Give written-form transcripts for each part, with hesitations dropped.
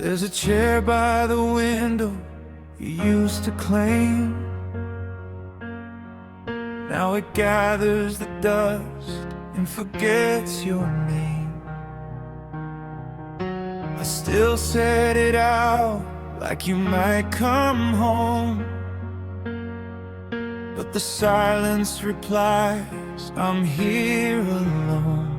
There's a chair by the window you used to claim. Now it gathers the dust and forgets your name. I still set it out like you might come home, but the silence replies, I'm here alone.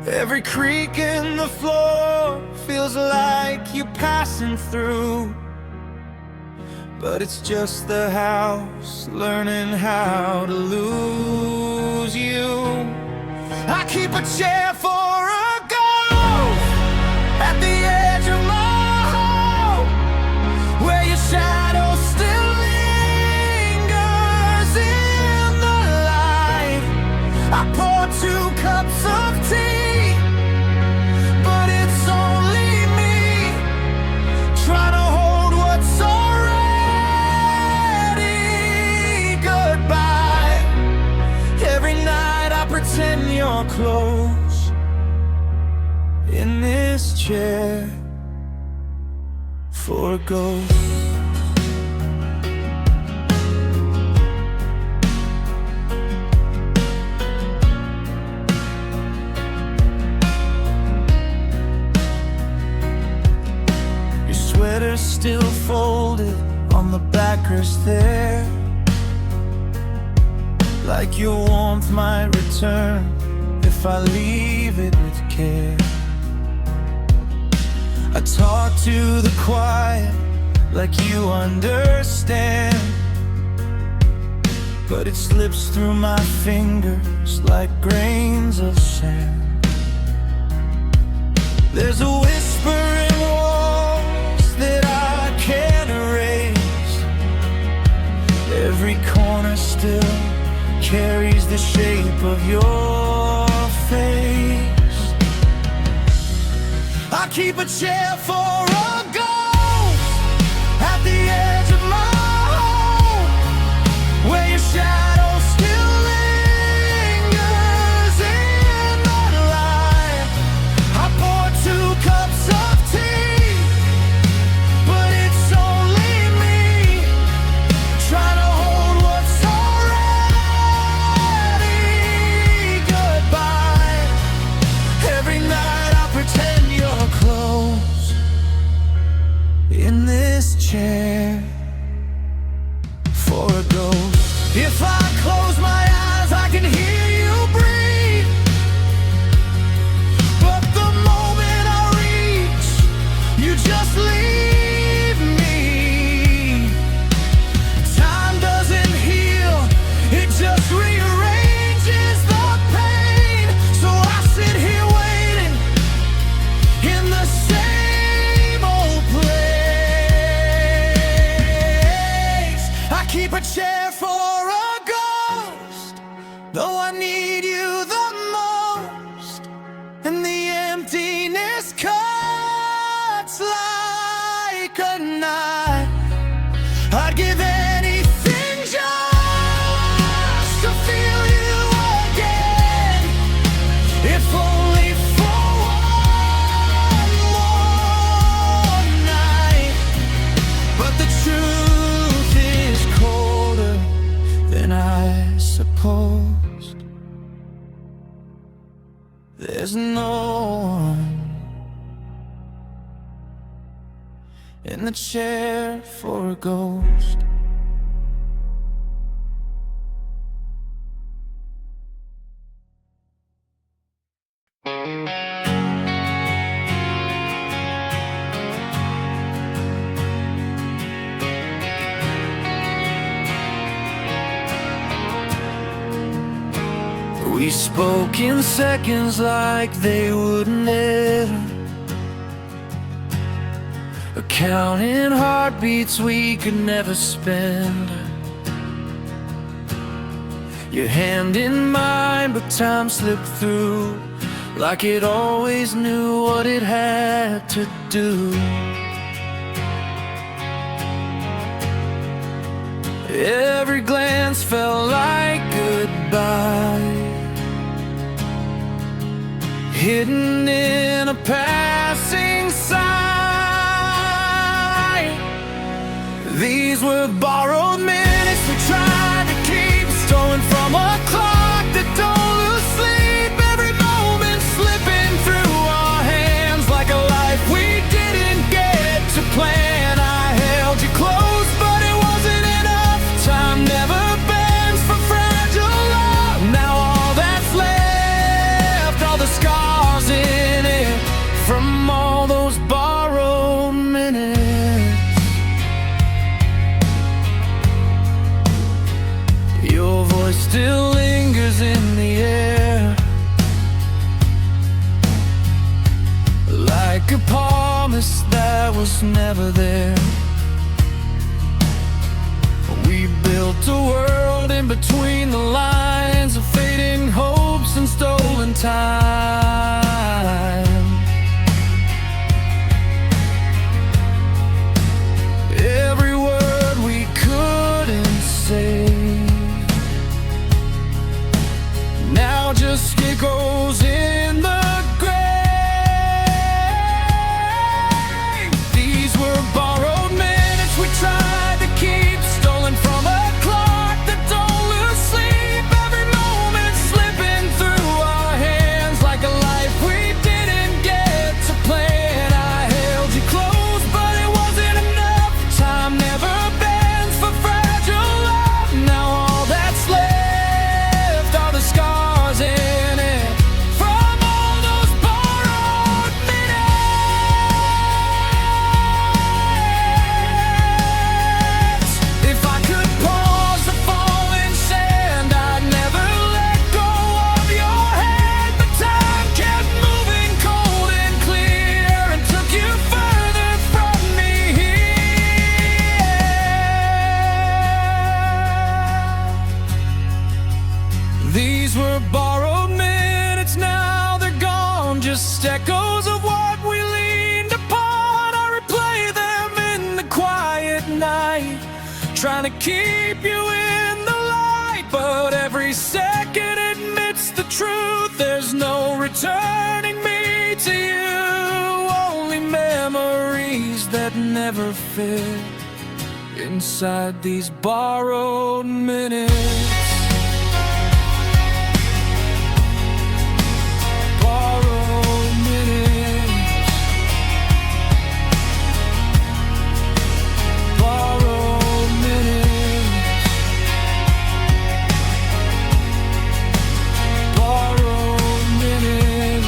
Every creak in the floor feels like you're passing through, but it's just the house learning how to lose you. I keep a chair for a ghost at the edge of my home, where your shadow still lingers in the light. I pour 2 cups of tea, but it's only me trying to hold what's already goodbye. Every night I pretend you're close in this chair for a ghost. Sweater's still folded on the backrest there, like your warmth might return if I leave it with care. I talk to the quiet like you understand, but it slips through my fingers like grains of sand. There's a whisper in walls that I can't erase. Every corner still carries the shape of your face. I keep a chair for a ghost at the edge of my home, where your shadow still lingers in the light. I pour 2 cups of tea, but it's only me trying to hold what's already goodbye. Every night I pretend you're close in this chair for a ghost. If I close my eyes, I can hear you breathe, but the moment I reach, you just leave me. Time doesn't heal, it just rearranges the pain. So I sit here waiting in the same old place. I keep a chair for a ghost, though I need you the most, and the emptiness cuts like a knife. I'd give anything just to feel you again, if only for one more night. But the truth is colder than I supposed. There's no one in the chair for a ghost. We spoke in seconds like they would never, counting heartbeats we could never spend. Your hand in mine, but time slipped through like it always knew what it had to do. Every glance felt like goodbye, hidden in a passing were borrowed minutes we tried to keep, stolen from a clock that don't lose sleep. Every moment slipping through our hands like a life we didn't get to plan. I held you close, but it wasn't enough. Time never bends for fragile love. Now all that's left are the scars in it from all those borrowed minutes. Your voice still lingers in the air, like a promise that was never there. We built a world in between the lines of fading hopes and stolen time. Every word we couldn't say now just echoes in the grave. These were borrowed minutes we tried to keep, stolen from a clock that don't lose sleep. Every moment slipping through our hands like a life we didn't get to plan. I held you close, but it wasn't enough. Time never bends for fragile love. Now all that's left are the scars in it from all those borrowed minutes. If I could pause the falling sand, I'd never let go of your hand. But time kept moving cold and clear and took you further from me. These were borrowed minutes, now they're gone, just echoes of what we leaned upon. I replay them in the quiet night, trying to keep you in the light. But every second admits the truth, there's no returning me to you. Only memories that never fit inside these borrowed minutes. Borrowed minutes. Borrowed minutes. Borrowed minutes.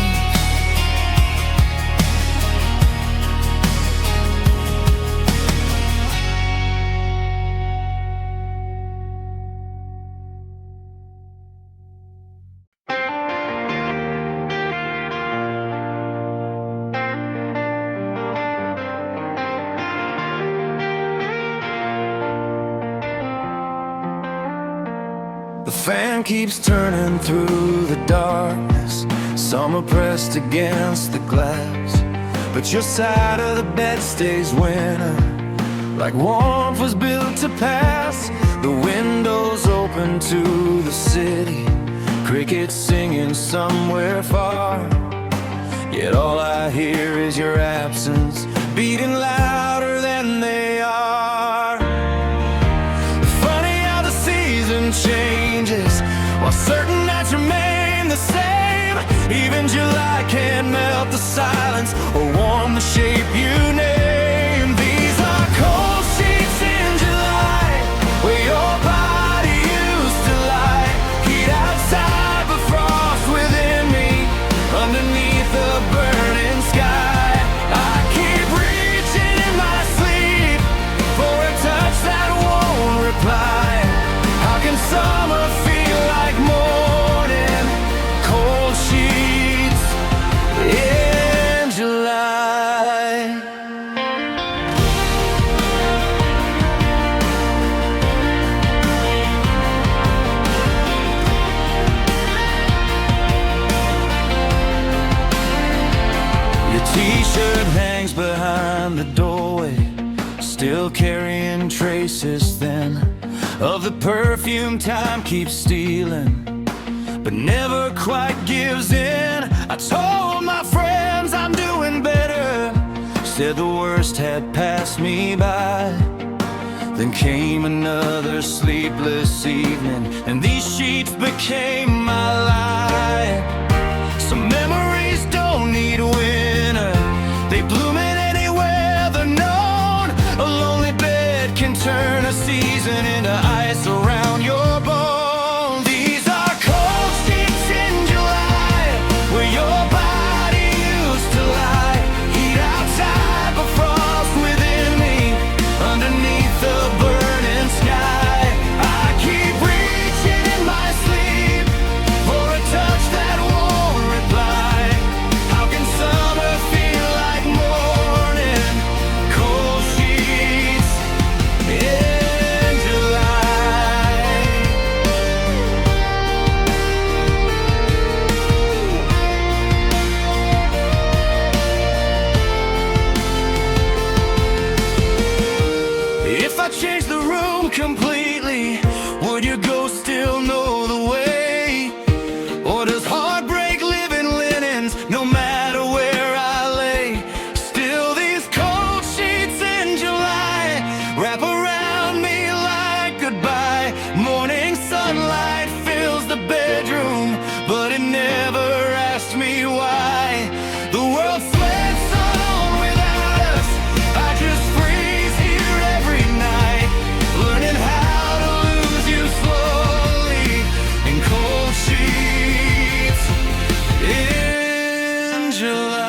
The fan keeps turning through the darkness, some are pressed against the glass, but your side of the bed stays winning, like warmth was built to pass. The windows open to the city, crickets singing somewhere far, yet all I hear is your absence beating louder than they are. Funny how the season changes while certain nights remain the same. Even July can't melt the silence or warm the shape you name. These are cold sheets in July, where your body used to lie. Heat outside but frost within me, underneath the burning sky. I keep reaching in my sleep for a touch that won't reply. How can summer feel like morning? Cold sheets in July. Your t-shirt hangs behind the doorway, still carrying traces then of the perfume time keeps stealing, but never quite gives in. I told my friends I'm doing better, said the worst had passed me by. Then came another sleepless evening, and these sheets became my life. Some memories don't need winter, they bloom in any weather known. A lonely bed can turn a season into ice around your bones. These are cold sheets in July, where your body used to lie. Heat outside but frost within me, underneath the burning sky. I keep reaching in my sleep for a touch that won't reply. How can summer feel like morning? Cold sheets in July. If I change the room completely, would your ghost still know the way? Or does heartbreak live in linens, no matter where I lay? Still these cold sheets in July wrap around me like goodbye. Morning sunlight fills the bedroom, but it never asked me why. The world slips on without us, I just freeze here every night, learning how to lose you slowly in cold sheets in July.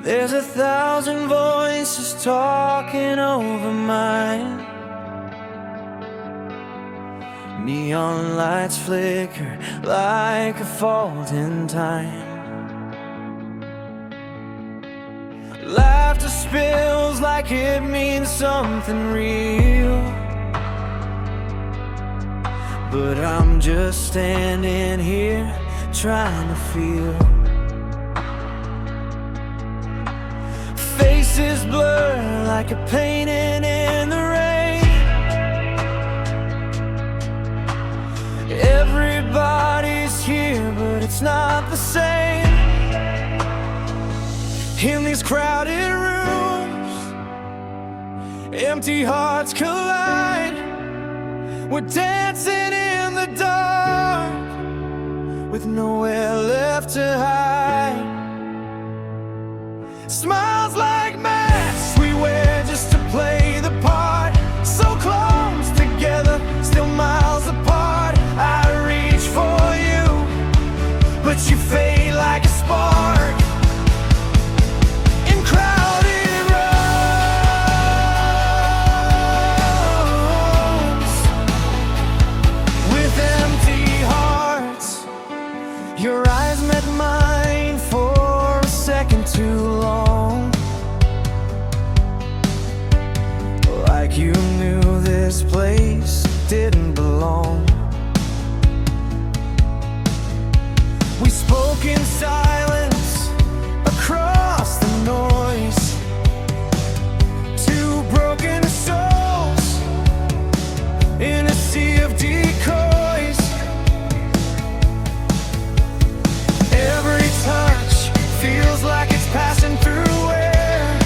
There's 1,000 voices talking over mine. Neon lights flicker like a fault in time. Laughter spills like it means something real, but I'm just standing here trying to feel. Faces blur like a painting in the rain. Everybody's here, but it's not the same. In these crowded rooms, empty hearts collide. We're dancing in the dark with nowhere left to hide. Smiles like masks we wear just to play the part. So close together, still miles apart. I reach for you, but you fade like a spark. In crowded rooms, with empty hearts, your eyes met mine for a second too long. Like you knew this place didn't belong. We spoke in silence across the noise. Two broken souls in a sea of decoys. Every touch feels like it's passing through air,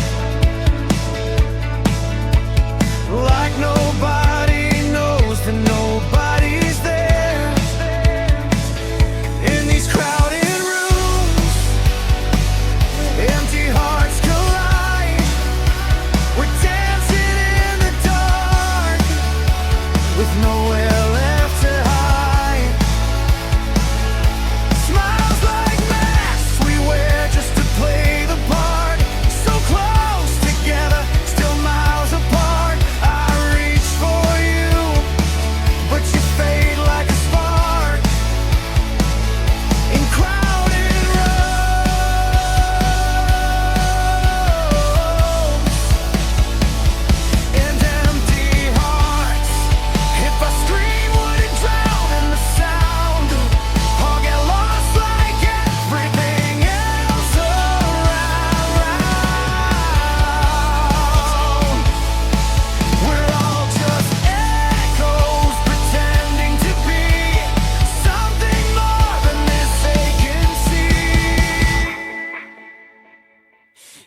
like nobody knows to know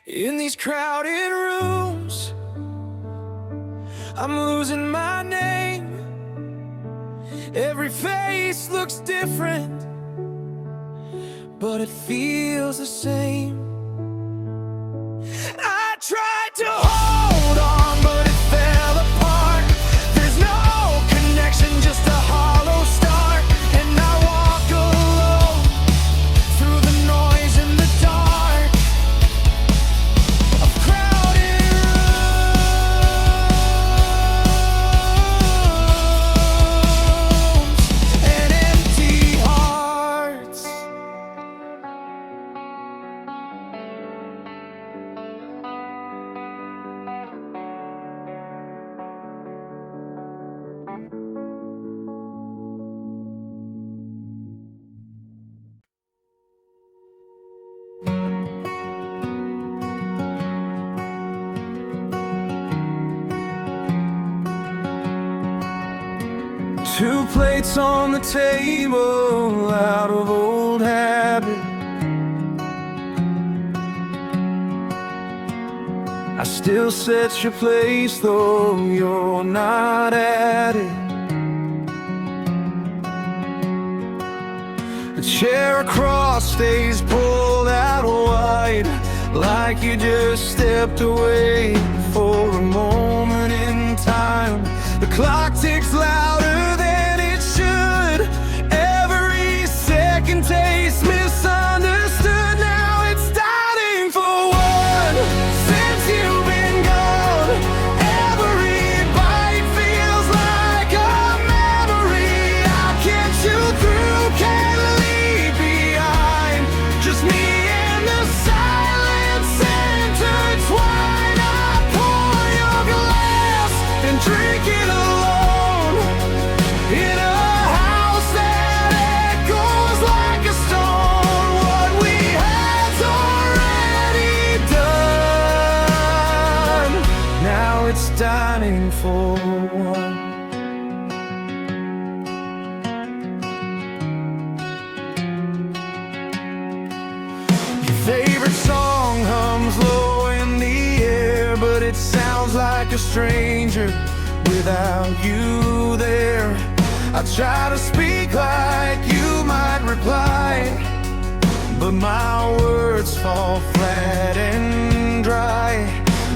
In these crowded rooms, I'm losing my name. Every face looks different, but it feels the same. I tried to hold on, but it fell apart. There's no connection, just a hollow start. And I walk alone through the noise in the dark of crowded rooms and empty hearts. Two plates on the table, out of old habit. I still set your place, though you're not at it. The chair across stays pulled out wide, like you just stepped away for a moment in time. The clock ticks louder than it should. Every second tastes misunderstood. Now it's starting for one. Since you've been gone, every bite feels like a memory. I'll get you through, can't leave behind. Just me and the silence intertwine. I pour your glass and drink it alone in a house that echoes like a stone. What we had's already done. Now it's dining for one. Your favorite song hums low in the air, but it sounds like a stranger without you there. I try to speak like you might reply, but my words fall flat and dry.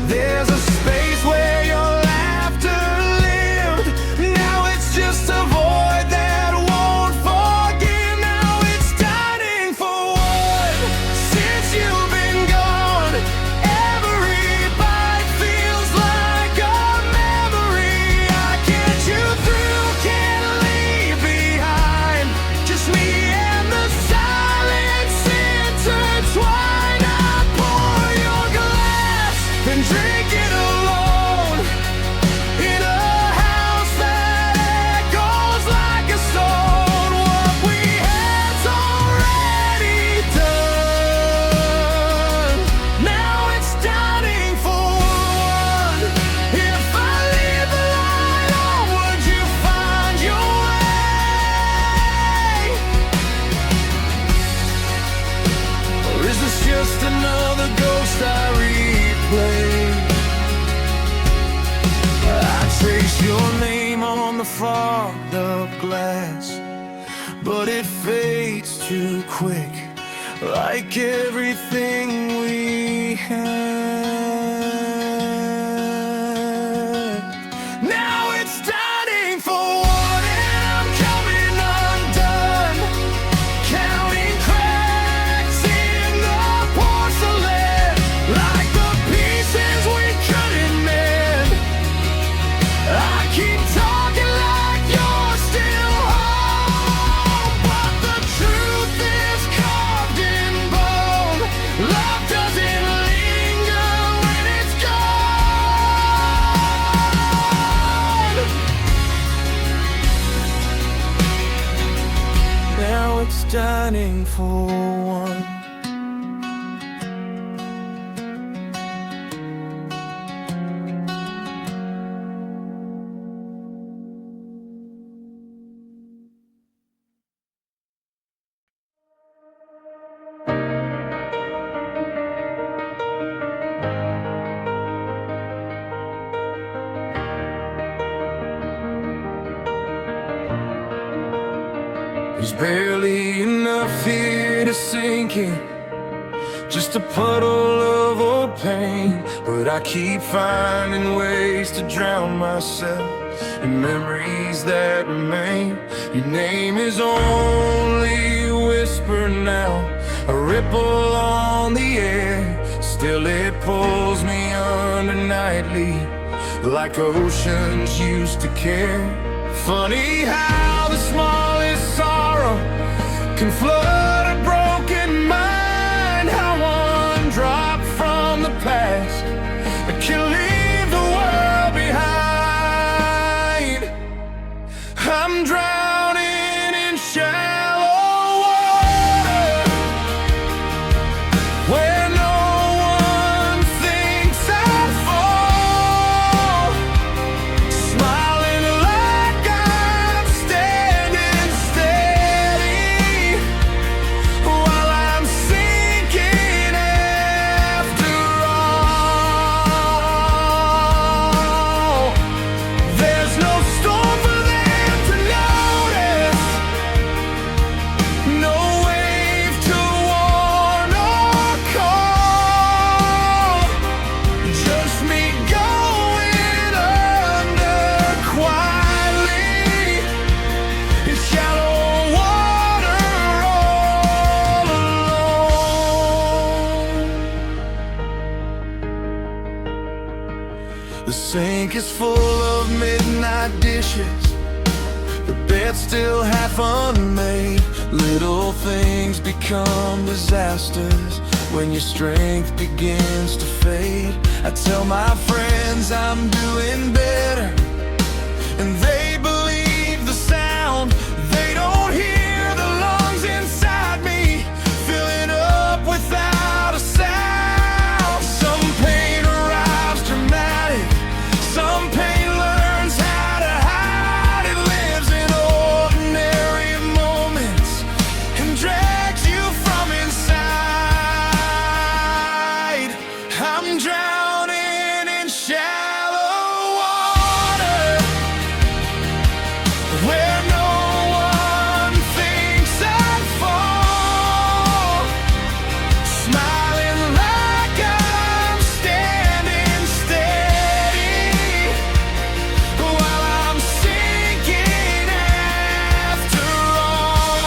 There's a space where your laughter lived. Now it's just a void that won't forgive. Now it's dining for one. Since you've been gone, every bite feels like a memory. I get you through, can't leave behind. Just me and the silence intertwine. I pour your glass, then drink it alone in a house that echoes like a stone. What we had's already done. Now it's dining for one. If I leave the light on, would you find your way? Or is this just another ghost I replay? I trace your name on the fogged up glass, but it fades too quick, like everything we had. Now it's dining for one, and I'm coming undone, counting cracks in the porcelain, like the pieces we couldn't mend. I keep talking like you're still home, but the truth is carved in bone. Love doesn't linger when it's gone. Now it's dining for one. There's barely enough here to sink in, just a puddle of old pain. But I keep finding ways to drown myself in memories that remain. Your name is only a whisper now, a ripple on the air. Still it pulls me under nightly, like oceans used to care. Funny how the smallest sorrow can flood a broken mind. How one drop from the past can leave the world behind. I'm drowning in shallow water, where no one thinks I'd fall, smiling like I'm standing steady, while I'm sinking after all. There's no storm for them to notice, no wave to warn or call, just me going under quietly in shallow water all alone. The sink is full of midnight dishes, the bed's still half unmade. Little things become disasters when your strength begins to fade. I tell my friends I'm doing better, and they believe the sound. They don't hear the lungs inside me filling up without a sound. Some pain arrives dramatic, some pain learns how to hide. It lives in ordinary moments and drags you from inside. I'm drowning in shallow water, where no one thinks I'd fall, smiling like I'm standing steady, while I'm sinking after all.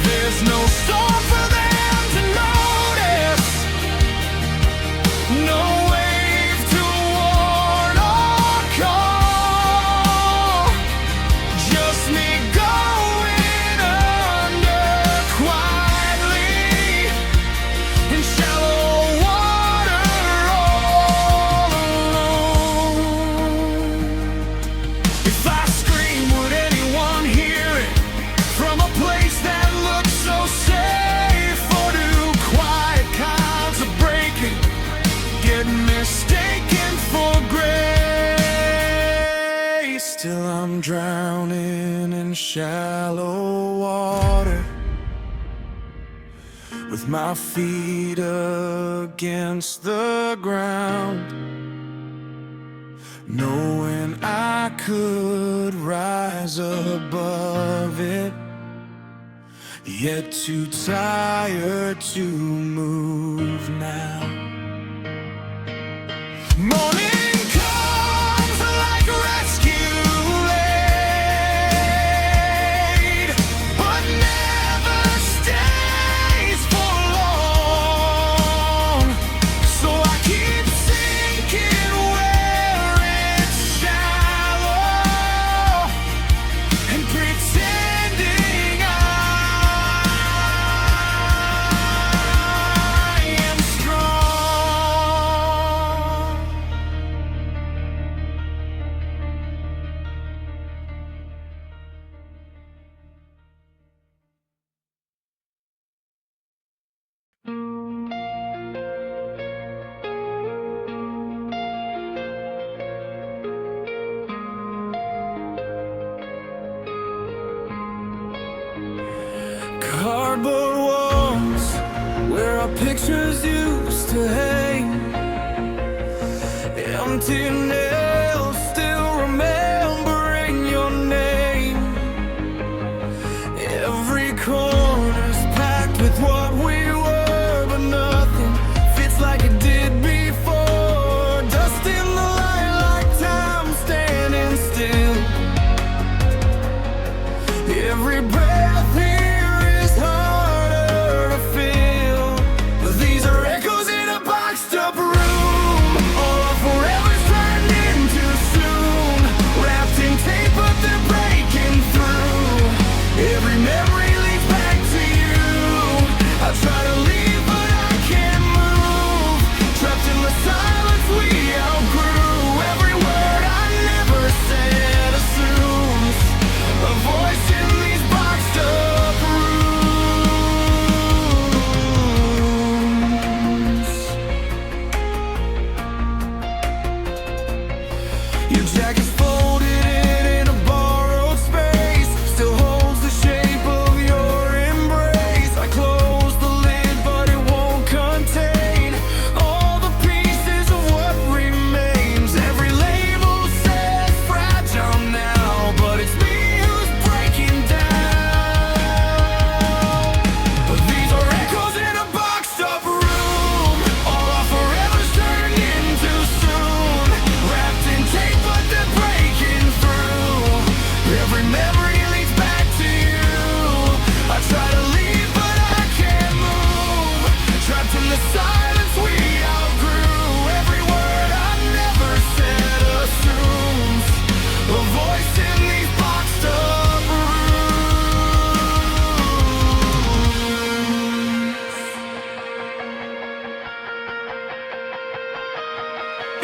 There's no storm for them to notice, no wave to warn or call, just me going under quietly in shallow water all alone. If I scream, would anyone hear it from a place that looks so safe? Or do quiet kinds of breaking get mistaken for grace? Still I'm drowning in shallow water, with my feet against the ground, knowing I could rise above it, yet too tired to move now. Morning comes like a rescue aid, but never stays for long. So I keep sinking where it's shallow and pretending I am strong. Cardboard walls where our pictures used to hang, empty nails still remembering your name.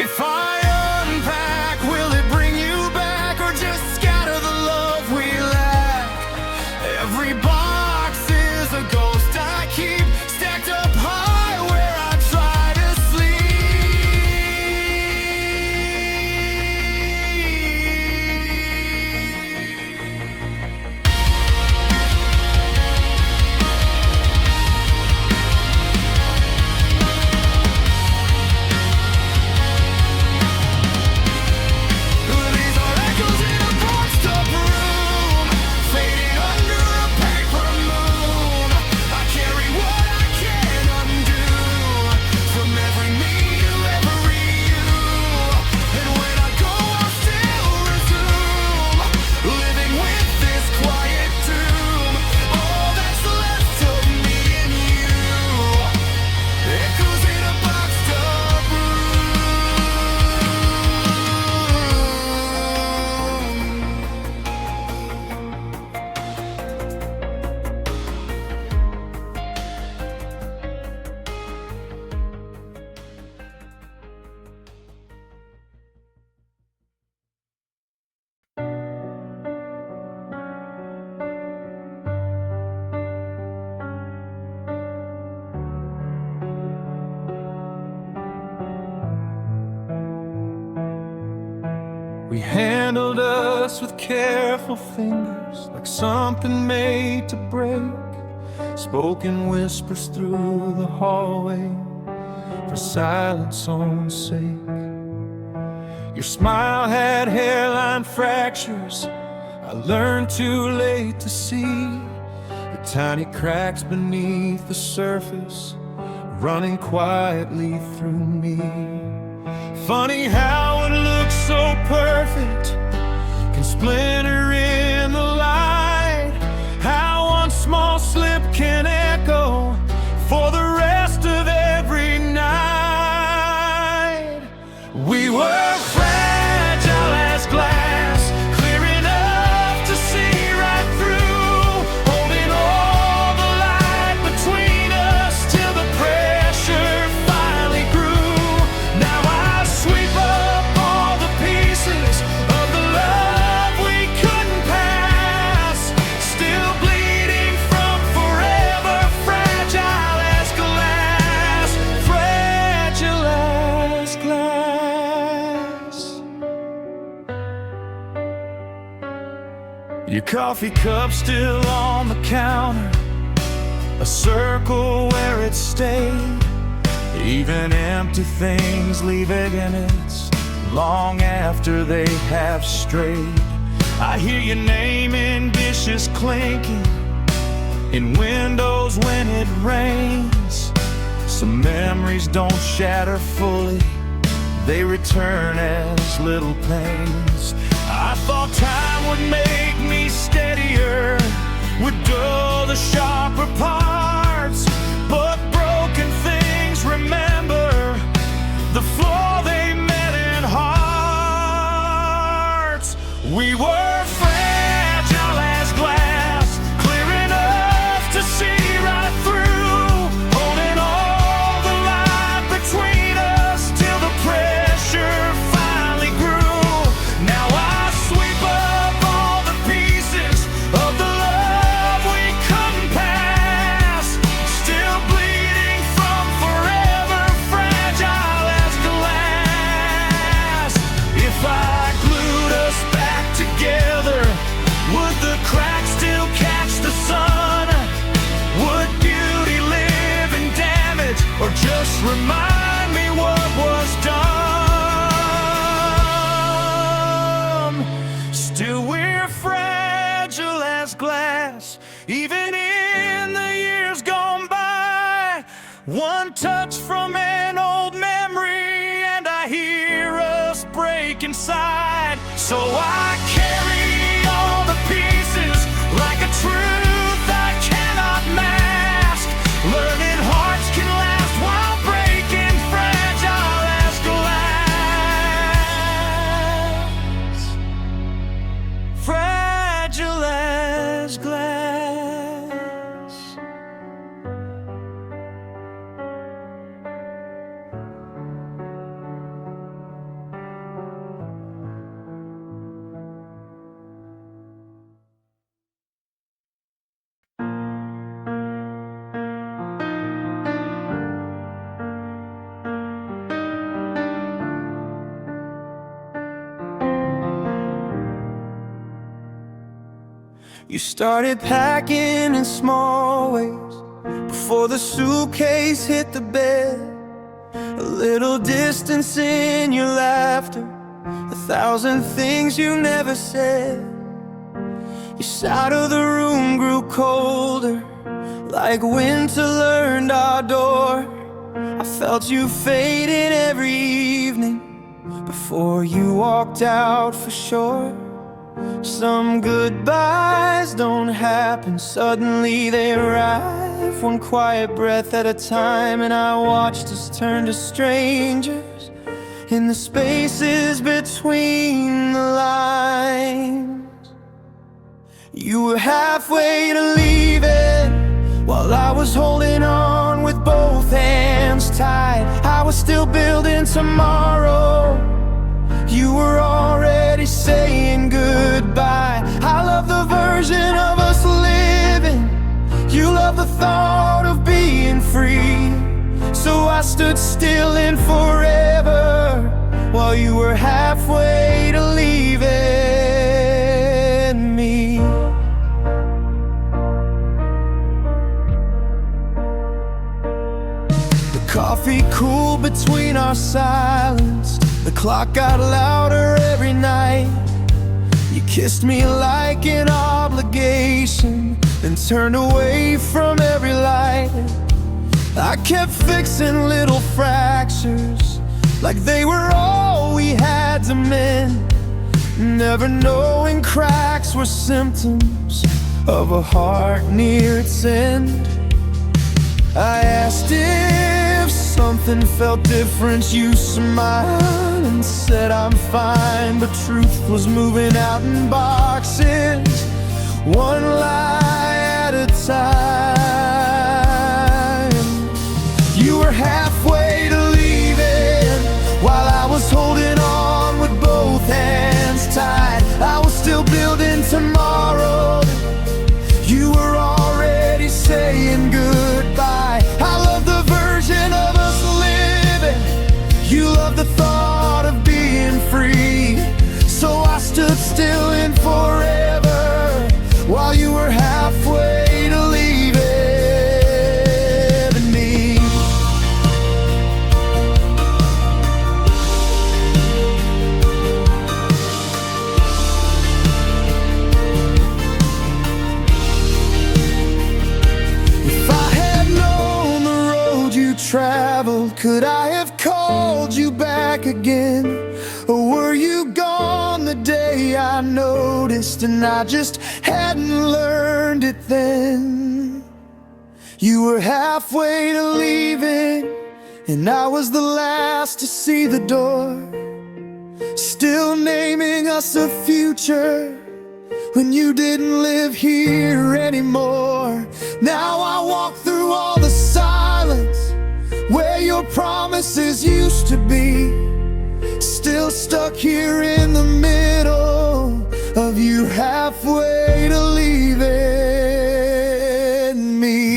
If I unpack, will it bring you back, or just scatter the love we lack? Every box is a ghost I keep stacked up high where I try to We handled us with careful fingers, like something made to break. Spoken whispers through the hallway, for silence own sake. Your smile had hairline fractures, I learned too late to see the tiny cracks beneath the surface, running quietly through me. Funny how it looks so perfect can splinter in the light. How one small slip can echo for the rest of every night. We were fragile as glass, clear enough to see right through, holding all the light between us till the pressure finally grew. Now I sweep up all the pieces of the love we couldn't pass, still bleeding from forever, fragile as glass, fragile as glass. Your coffee cup still on the counter, a circle where it stayed. Even empty things leave evidence long after they have strayed. I hear your name in dishes clinking, in windows when it rains. Some memories don't shatter fully, they return as little pains. I thought time would make me steadier, would dull the sharper parts, but broken things remember the flaw they met in hearts. We were fragile as glass, clear enough to see right through, holding all the light between us till the pressure finally grew. Now I sweep up all the pieces of the love we couldn't pass, still bleeding from forever, fragile as glass. If I glued us back together, would the cracks still catch the sun? Would beauty live in damage, or just remind me what was done? Still we're fragile as glass, even in the years gone by. One touch from an old memory and I hear us break inside. So I carry all the pieces like a truth I cannot mask, learning hearts can last while breaking, fragile as glass, fragile as glass. You started packing in small ways before the suitcase hit the bed. A little distance in your laughter, 1,000 things you never said. Your side of the room grew colder, like winter learned our door. I felt you fading every evening before you walked out for sure. Some goodbyes don't happen suddenly, they arrive one quiet breath at a time. And I watched us turn to strangers in the spaces between the lines. You were halfway to leaving while I was holding on with both hands tied. I was still building tomorrow. You were already saying goodbye. I love the version of us living. You love the thought of being free. So I stood still in forever while you were halfway to leaving me. The coffee cooled between our silence. The clock got louder every night. You kissed me like an obligation, then turned away from every light. I kept fixing little fractures, like they were all we had to mend, never knowing cracks were symptoms of a heart near its end. I asked if something felt different. You smiled and said I'm fine, but truth was moving out in boxes, one lie at a time. You were halfway to leaving while I was holding on with both hands tied. I was still building tomorrow. You were already saying goodbye. I love the version of us living. You love the thought of being free. So I stood still in forever while you were halfway to leaving me. If I had known the road you traveled, could I have called you back again? Or were you gone the day I noticed and I just hadn't learned it then? You were halfway to leaving and I was the last to see the door, still naming us a future when you didn't live here anymore. Now I walk through all the silence where your promises used to be, still stuck here in the middle of you halfway to leaving me.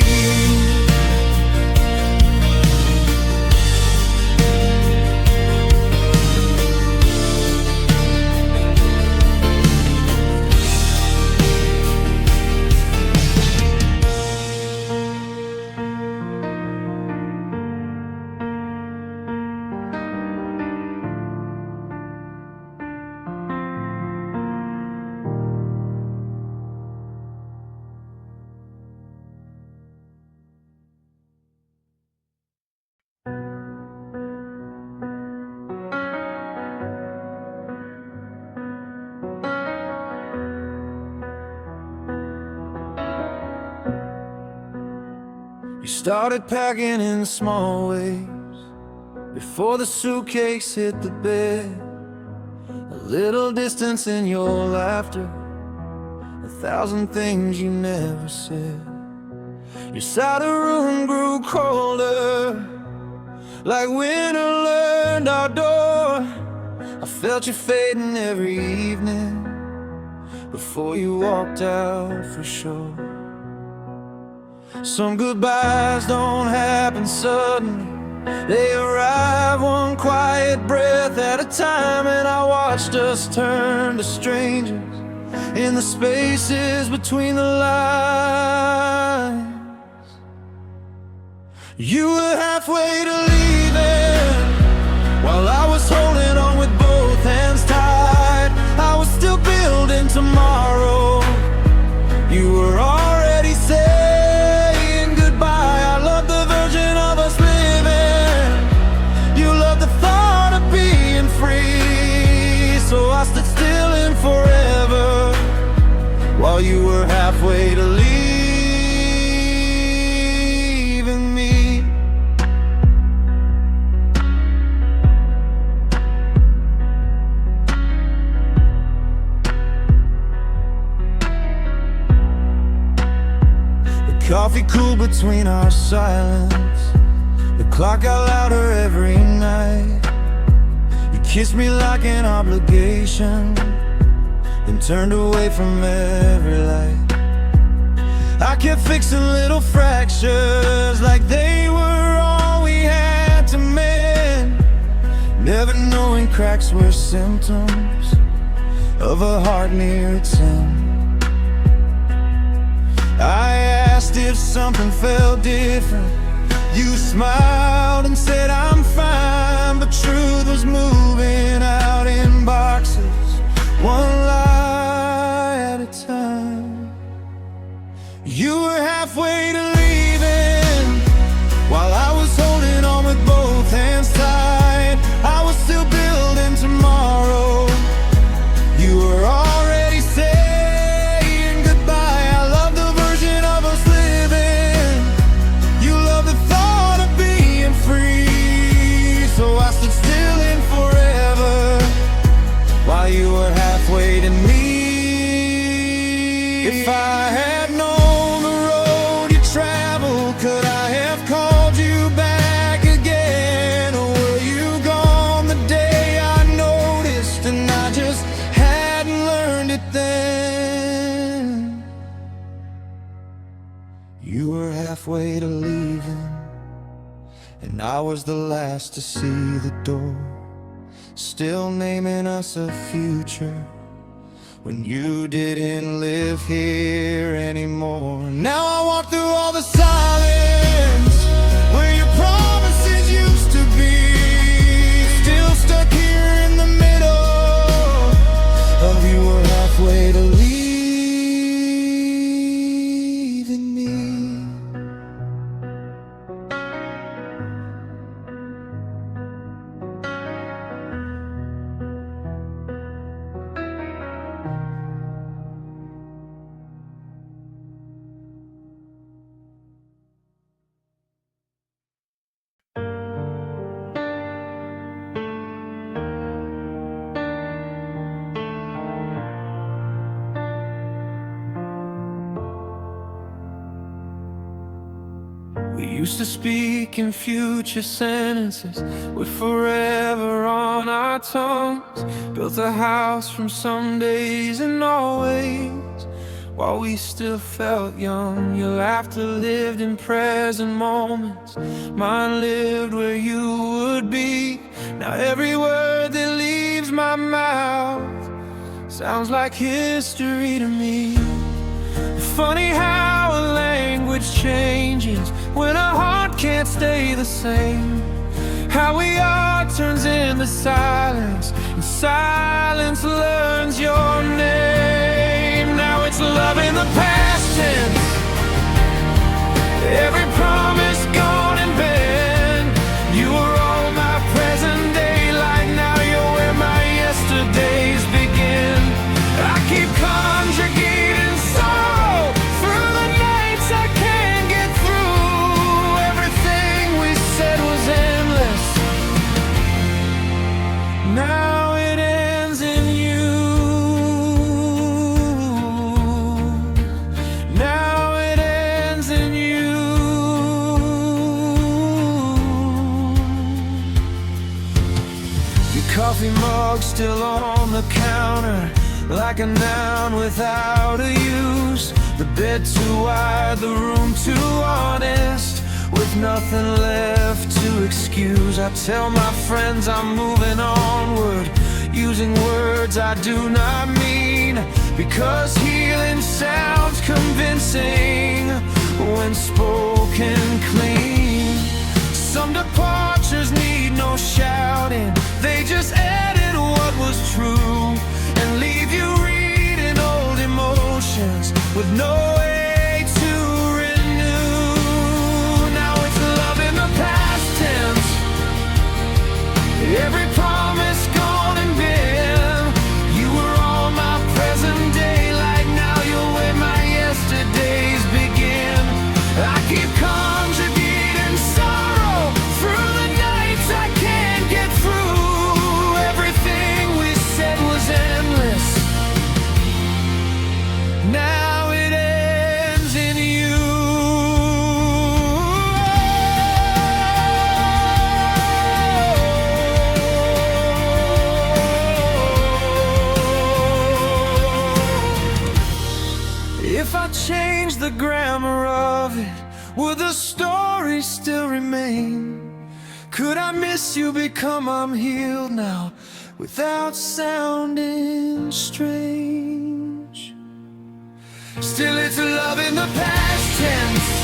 You started packing in small ways before the suitcase hit the bed. A little distance in your laughter, 1,000 things you never said. Your side of the room grew colder, like winter learned our door. I felt you fading every evening before you walked out for sure. Some goodbyes don't happen suddenly, they arrive one quiet breath at a time. And I watched us turn to strangers in the spaces between the lines. You were halfway to leaving, while I was holding on with both hands tied. I was still building tomorrow. You were already saying goodbye. I love the version of us living. You love the thought of being free. So I stood still in forever, while you were halfway to leaving me. Coffee cooled between our silence. The clock got louder every night. You kissed me like an obligation, then turned away from every light. I kept fixing little fractures like they were all we had to mend, never knowing cracks were symptoms of a heart near its end. I asked if something felt different. You smiled and said I'm fine, but truth was moving out in boxes, one lie at a time. You were halfway to leaving, while I was holding on with both hands tied. I was still building tomorrow. You were already saying goodbye. I love the version of us living. You love the thought of being free. So I stood still in forever, while you were halfway to me. If I had known the road you traveled, could I have called you back again? Or were you gone the day I noticed and I just hadn't learned it then? You were halfway to leaving, and I was the last to see the door, still naming us a future when you didn't live here anymore. Now I walk through all the silence where your promises used to be, still stuck here in the middle of you were halfway to leaving me. We used to speak in future sentences, with forever on our tongues. Built a house from some days and always, while we still felt young. Your laughter lived in present moments, mine lived where you would be. Now every word that leaves my mouth sounds like history to me. Funny how a language changes when a heart can't stay the same. How we are turns into silence, and silence learns your name. Now it's love in the past tense, every promise gone and bent. You were all my present day, like now you're where my yesterdays begin. I keep conjugating sorrow through the nights I can't get through. Everything we said was endless, now it ends in you. Now it ends in you. Your coffee mug still on the counter, like a noun without a use. The bed too wide, the room too honest, with nothing left to excuse. I tell my friends I'm moving onward, using words I do not mean, because healing sounds convincing when spoken clean. Some departures need no shouting, they just added what was true and leave you reading old emotions with no way to renew. Now it's love in the past tense, every promise gone and been. You were on my present day, like now you're where my yesterdays begin. I keep conjugating sorrow through the nights I can't get through. Everything we said was endless, now it ends in you. If I change the grammar of it, would the story still remain? Could I miss you, become I'm healed now, without sounding strange? Still it's love in the past tense,